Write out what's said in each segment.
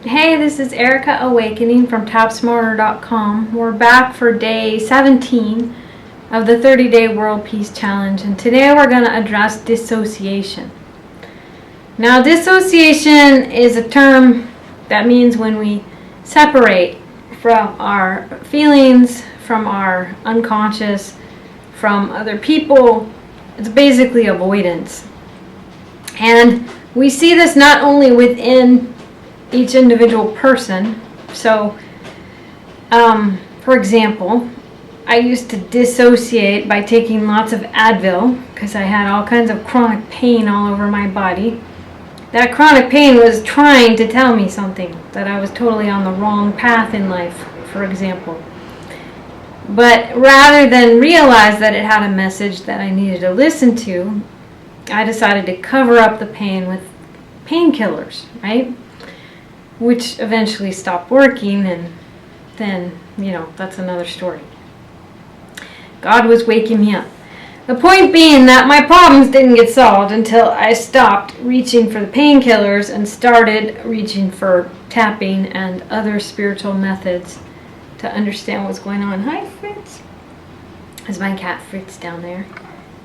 Hey, this is Erika Awakening from TapSmarter.com. We're back for day 17 of the 30-day World Peace Challenge, and today we're going to address dissociation. Now, dissociation is a term that means when we separate from our feelings, from our unconscious, from other people. It's basically avoidance. And we see this not only within each individual person. So, for example, I used to dissociate by taking lots of Advil because I had all kinds of chronic pain all over my body. That chronic pain was trying to tell me something, that I was totally on the wrong path in life, for example. But rather than realize that it had a message that I needed to listen to, I decided to cover up the pain with painkillers, right? Which eventually stopped working, and then, that's another story. God was waking me up. The point being that my problems didn't get solved until I stopped reaching for the painkillers and started reaching for tapping and other spiritual methods to understand what's going on. Hi, Fritz. There's my cat Fritz down there.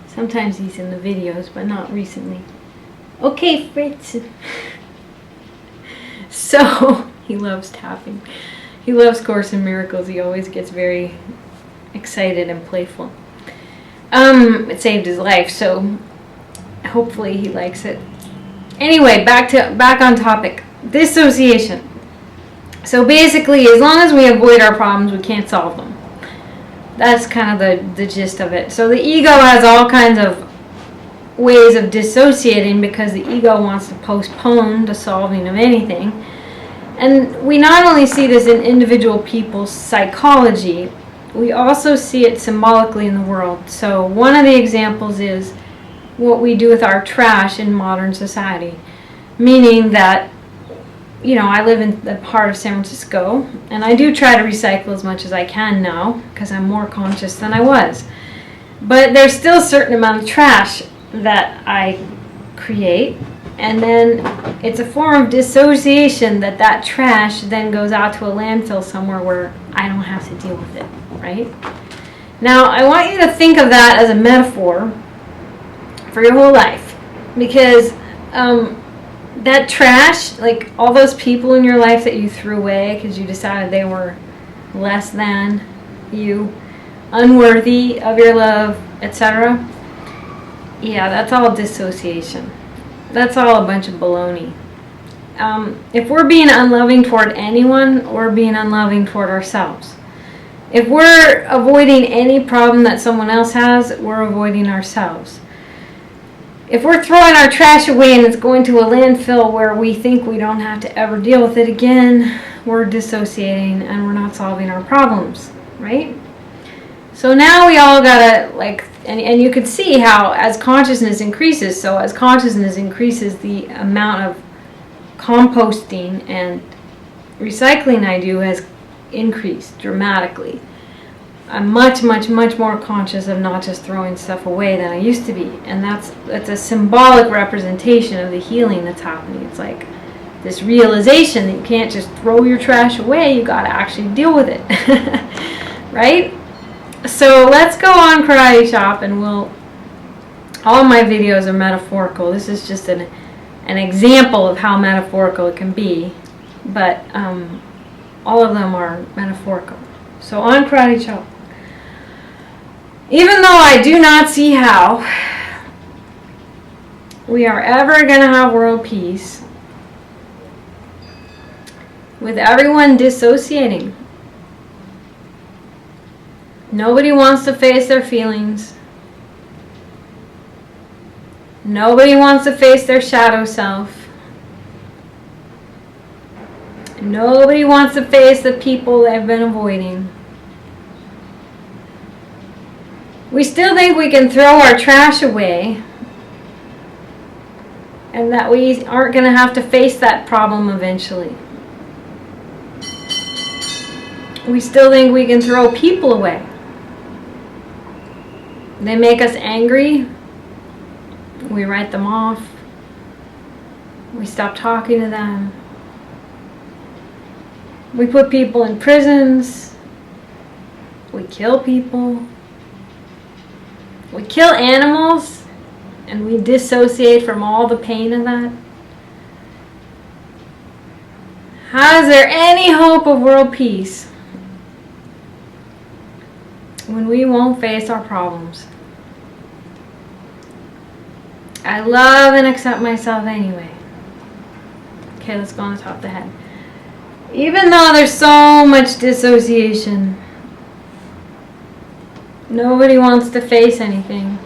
Sometimes he's in the videos, but not recently. Okay, Fritz. So, he loves tapping. He loves Course in Miracles. He always gets very excited and playful. It saved his life, so hopefully he likes it. Anyway, back on topic. Dissociation. So basically, as long as we avoid our problems, we can't solve them. That's kind of the gist of it. So the ego has all kinds of ways of dissociating because the ego wants to postpone the solving of anything. And we not only see this in individual people's psychology, we also see it symbolically in the world. So one of the examples is what we do with our trash in modern society. Meaning that, I live in the part of San Francisco, and I do try to recycle as much as I can now because I'm more conscious than I was. But there's still a certain amount of trash that I create, and then it's a form of dissociation that trash then goes out to a landfill somewhere where I don't have to deal with it, right? Now, I want you to think of that as a metaphor for your whole life, because that trash, like all those people in your life that you threw away because you decided they were less than you, unworthy of your love, etc., yeah, that's all dissociation. That's all a bunch of baloney. If we're being unloving toward anyone, we're being unloving toward ourselves. If we're avoiding any problem that someone else has, we're avoiding ourselves. If we're throwing our trash away and it's going to a landfill where we think we don't have to ever deal with it again, we're dissociating and we're not solving our problems, right? So now we all gotta, and you can see how as consciousness increases, the amount of composting and recycling I do has increased dramatically. I'm much, much, much more conscious of not just throwing stuff away than I used to be. And that's a symbolic representation of the healing that's happening. It's like this realization that you can't just throw your trash away, you gotta actually deal with it. Right? So let's go on Karate Chop, and all my videos are metaphorical. This is just an example of how metaphorical it can be, but all of them are metaphorical. So on Karate Chop. Even though I do not see how we are ever going to have world peace with everyone dissociating. Nobody wants to face their feelings. Nobody wants to face their shadow self. Nobody wants to face the people they've been avoiding. We still think we can throw our trash away and that we aren't going to have to face that problem eventually. We still think we can throw people away. They make us angry. We write them off. We stop talking to them. We put people in prisons. We kill people. We kill animals, and we dissociate from all the pain of that. How is there any hope of world peace when we won't face our problems? I love and accept myself anyway. Okay, let's go on the top of the head. Even though there's so much dissociation, nobody wants to face anything.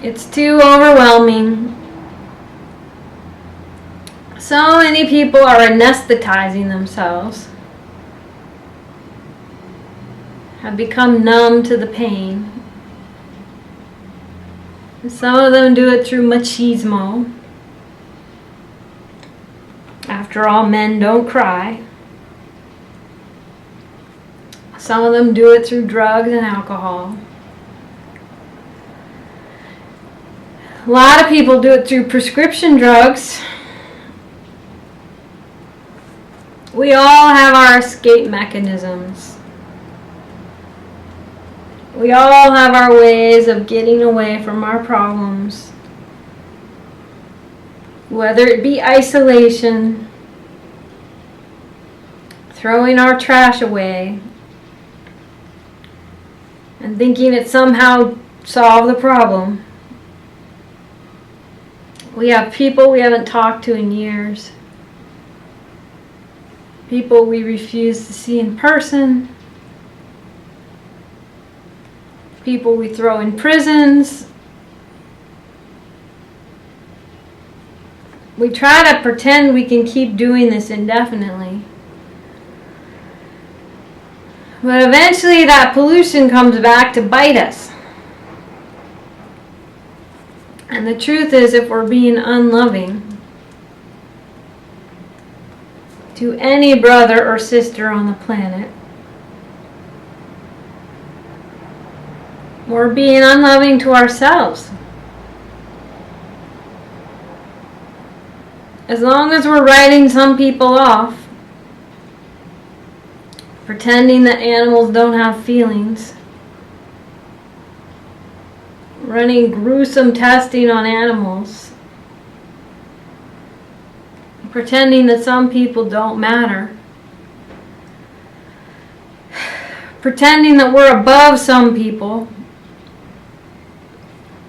It's too overwhelming. So many people are anesthetizing themselves, have become numb to the pain. Some of them do it through machismo. After all, men don't cry. Some of them do it through drugs and alcohol. A lot of people do it through prescription drugs. We all have our escape mechanisms. We all have our ways of getting away from our problems. Whether it be isolation, throwing our trash away, and thinking it somehow solved the problem. We have people we haven't talked to in years. People we refuse to see in person. People we throw in prisons. We try to pretend we can keep doing this indefinitely. But eventually that pollution comes back to bite us. And the truth is, if we're being unloving to any brother or sister on the planet, we're being unloving to ourselves. As long as we're writing some people off, pretending that animals don't have feelings, running gruesome testing on animals, pretending that some people don't matter, pretending that we're above some people,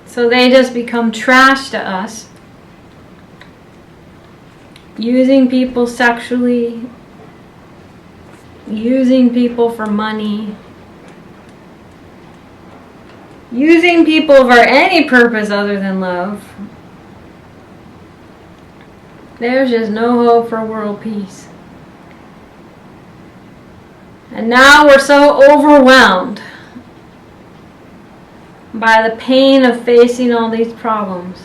so they just become trash to us, using people sexually, using people for money, using people for any purpose other than love. There's just no hope for world peace. And now we're so overwhelmed by the pain of facing all these problems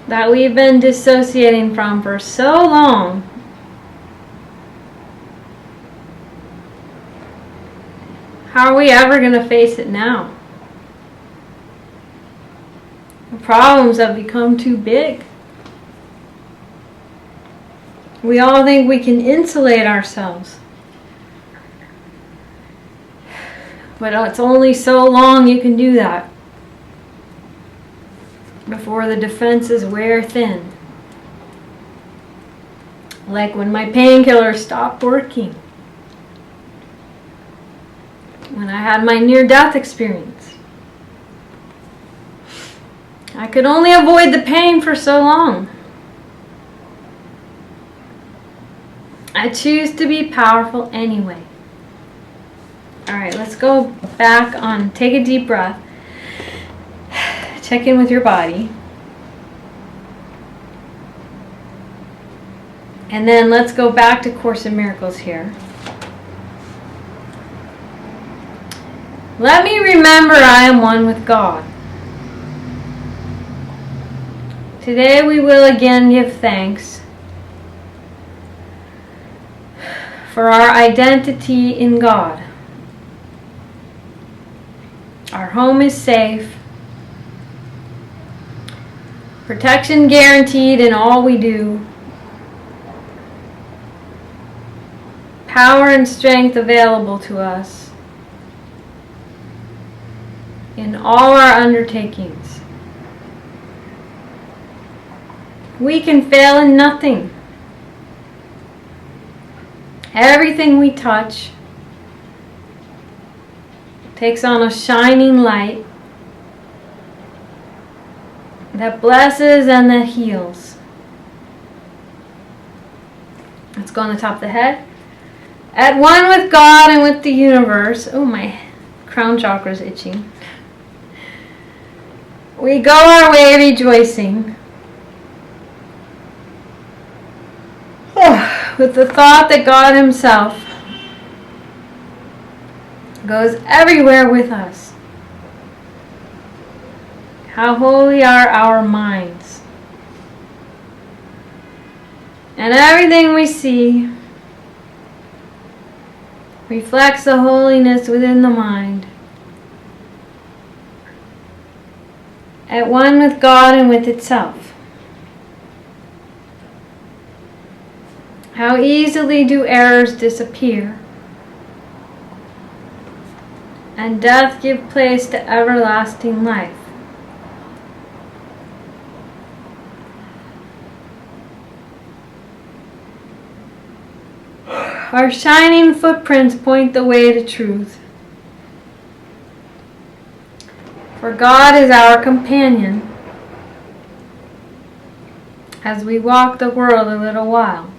that we've been dissociating from for so long. How are we ever going to face it now? The problems have become too big. We all think we can insulate ourselves. But it's only so long you can do that before the defenses wear thin. Like when my painkillers stopped working. When I had my near-death experience. I could only avoid the pain for so long. I choose to be powerful anyway. Alright, let's go back on, take a deep breath. Check in with your body. And then let's go back to Course in Miracles here. Let me remember I am one with God. Today we will again give thanks for our identity in God. Our home is safe. Protection guaranteed in all we do. power and strength available to us in all our undertakings. We can fail in nothing. Everything we touch takes on a shining light that blesses and that heals. Let's go on the top of the head. At one with God and with the universe. Oh, my crown chakra is itching. We go our way rejoicing, with the thought that God Himself goes everywhere with us. How holy are our minds. And everything we see reflects the holiness within the mind. At one with God and with itself. How easily do errors disappear, and death give place to everlasting life. Our shining footprints point the way to truth. For God is our companion as we walk the world a little while.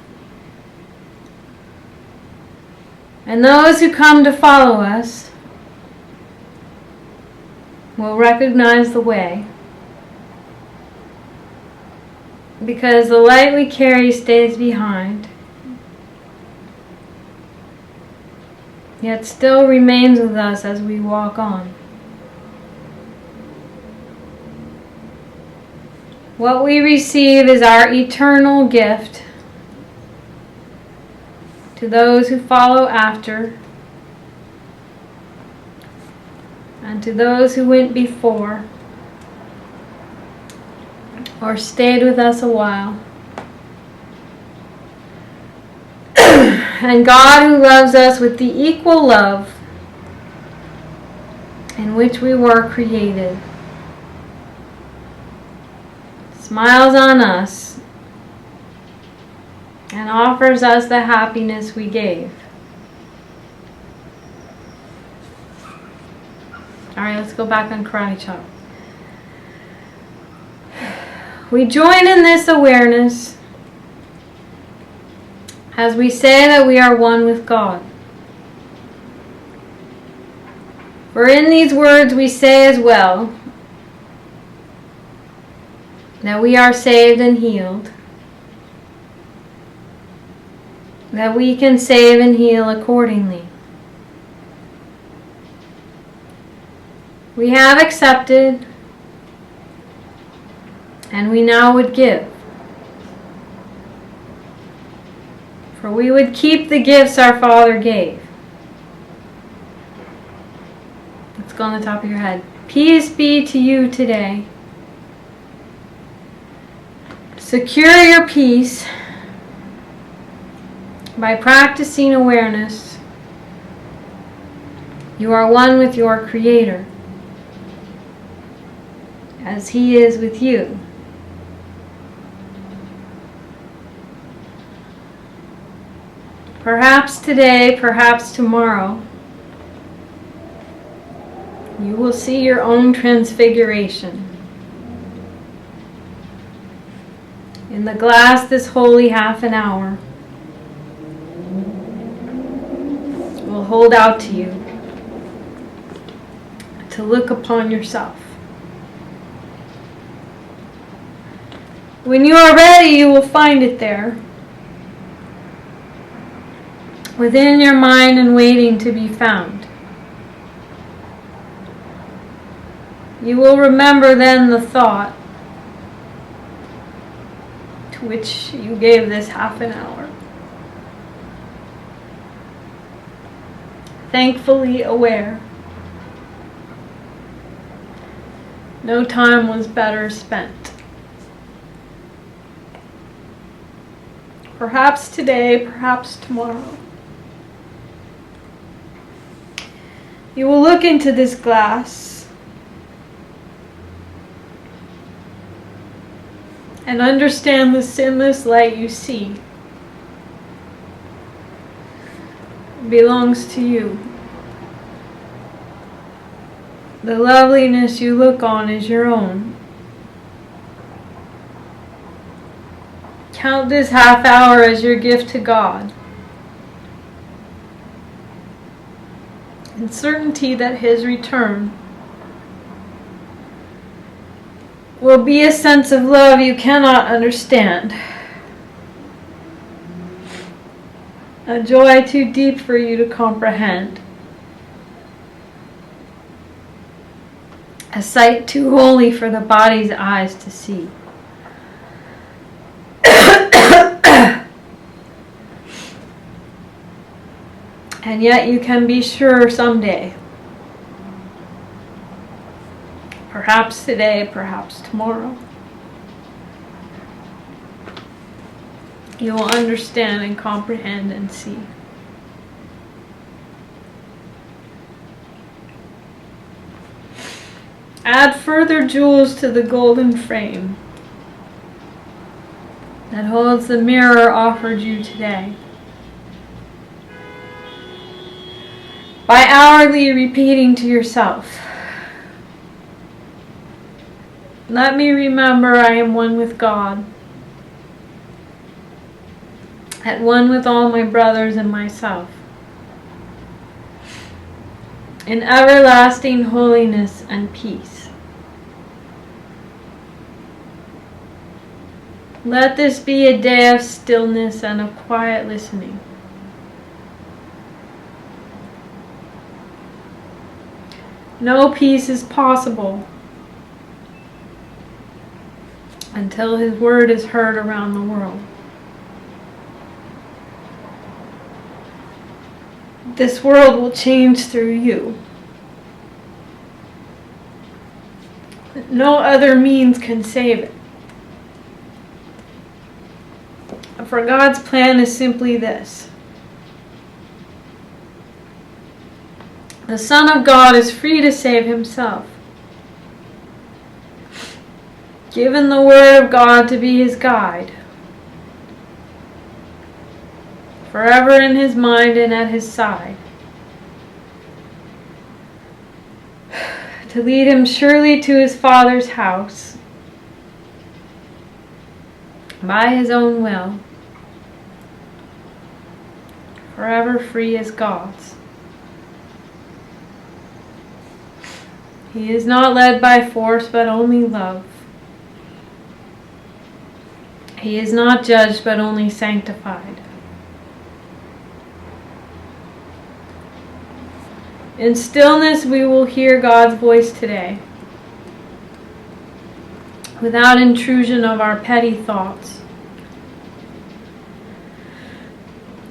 And those who come to follow us will recognize the way, because the light we carry stays behind, yet still remains with us as we walk on. What we receive is our eternal gift to those who follow after, and to those who went before or stayed with us a while. And God, who loves us with the equal love in which we were created, smiles on us and offers us the happiness we gave. Alright, let's go back on karate chop. We join in this awareness as we say that we are one with God. For in these words we say as well that we are saved and healed, that we can save and heal accordingly. We have accepted, and we now would give. For we would keep the gifts our Father gave. Let's go on the top of your head. Peace be to you today. Secure your peace by practicing awareness. You are one with your Creator, as He is with you. Perhaps today, perhaps tomorrow, you will see your own transfiguration. In the glass this holy half an hour will hold out to you to look upon yourself. When you are ready, you will find it there, within your mind and waiting to be found. You will remember then the thought to which you gave this half an hour. Thankfully aware. No time was better spent. Perhaps today, perhaps tomorrow. You will look into this glass and understand the sinless light you see belongs to you. The loveliness you look on is your own. Count this half hour as your gift to God, in certainty that His return will be a sense of love you cannot understand, a joy too deep for you to comprehend, a sight too holy for the body's eyes to see. And yet you can be sure someday, perhaps today, perhaps tomorrow, you will understand and comprehend and see. Add further jewels to the golden frame that holds the mirror offered you today. By hourly repeating to yourself, let me remember I am one with God, at one with all my brothers and myself, in everlasting holiness and peace. Let this be a day of stillness and of quiet listening. No peace is possible until His word is heard around the world. This world will change through you. No other means can save it. For God's plan is simply this. The Son of God is free to save Himself, given the Word of God to be His guide, forever in His mind and at His side, to lead him surely to his Father's house by His own will, forever free as God's. He is not led by force, but only love. He is not judged, but only sanctified. In stillness we will hear God's voice today, without intrusion of our petty thoughts,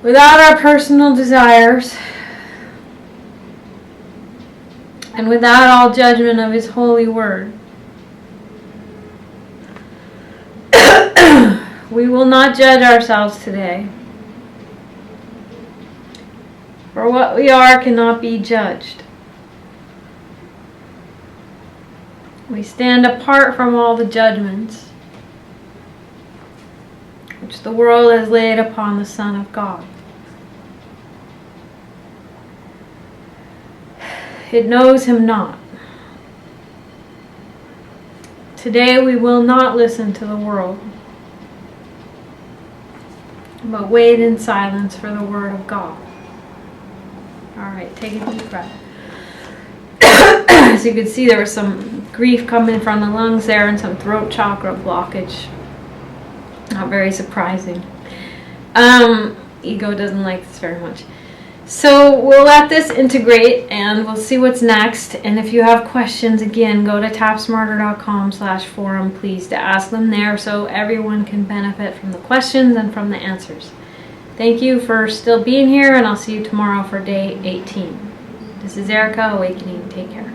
without our personal desires, and without all judgment of His holy word. We will not judge ourselves today, for what we are cannot be judged. We stand apart from all the judgments which the world has laid upon the Son of God. It knows Him not. Today we will not listen to the world, but wait in silence for the Word of God. Alright, take a deep breath. As you can see, there was some grief coming from the lungs there and some throat chakra blockage. Not very surprising. Ego doesn't like this very much. So we'll let this integrate and we'll see what's next. And if you have questions, again, go to tapsmarter.com/forum, please, to ask them there so everyone can benefit from the questions and from the answers. Thank you for still being here, and I'll see you tomorrow for day 18. This is Erika, Awakening. Take care.